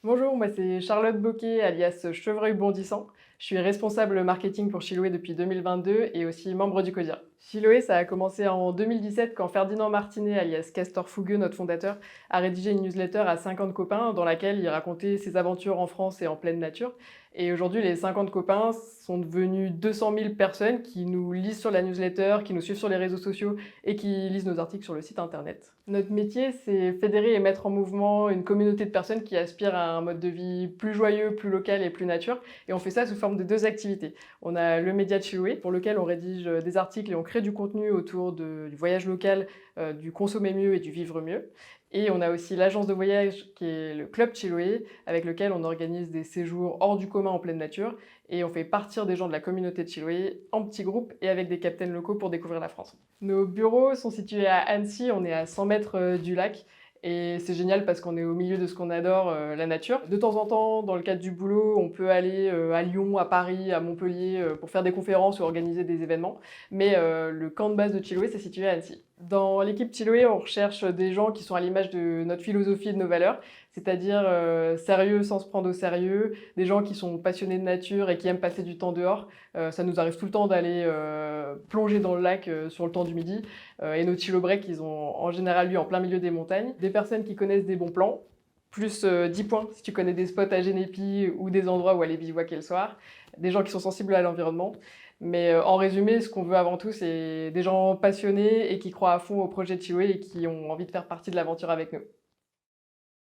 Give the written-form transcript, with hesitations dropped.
Bonjour, moi c'est Charlotte Bocquet, alias Chevreuil Bondissant. Je suis responsable marketing pour Chiloé depuis 2022 et aussi membre du CODIR. Chiloé, ça a commencé en 2017 quand Ferdinand Martinet, alias Castor Fougueux, notre fondateur, a rédigé une newsletter à 50 copains dans laquelle il racontait ses aventures en France et en pleine nature. Et aujourd'hui, les 50 copains sont devenus 200 000 personnes qui nous lisent sur la newsletter, qui nous suivent sur les réseaux sociaux et qui lisent nos articles sur le site internet. Notre métier, c'est fédérer et mettre en mouvement une communauté de personnes qui aspirent à un mode de vie plus joyeux, plus local et plus nature. Et on fait ça sous forme de deux activités. On a le média de Chiloé, pour lequel on rédige des articles et on crée du contenu autour du voyage local, du consommer mieux et du vivre mieux. Et on a aussi l'agence de voyage qui est le Club Chiloé, avec lequel on organise des séjours hors du commun en pleine nature. Et on fait partir des gens de la communauté de Chiloé en petits groupes et avec des captains locaux pour découvrir la France. Nos bureaux sont situés à Annecy, on est à 100 mètres du lac. Et c'est génial parce qu'on est au milieu de ce qu'on adore, la nature. De temps en temps, dans le cadre du boulot, on peut aller à Lyon, à Paris, à Montpellier pour faire des conférences ou organiser des événements. Mais le camp de base de Chiloé, c'est situé à Annecy. Dans l'équipe Chiloé, on recherche des gens qui sont à l'image de notre philosophie et de nos valeurs, c'est-à-dire sérieux sans se prendre au sérieux, des gens qui sont passionnés de nature et qui aiment passer du temps dehors. Ça nous arrive tout le temps d'aller plonger dans le lac sur le temps du midi. Et nos chill break, ils ont en général lieu en plein milieu des montagnes. Des personnes qui connaissent des bons plans, plus 10 points si tu connais des spots à Génépi ou des endroits où aller bivouaquer le soir. Des gens qui sont sensibles à l'environnement. Mais en résumé, ce qu'on veut avant tout, c'est des gens passionnés et qui croient à fond au projet de Chiloé et qui ont envie de faire partie de l'aventure avec nous.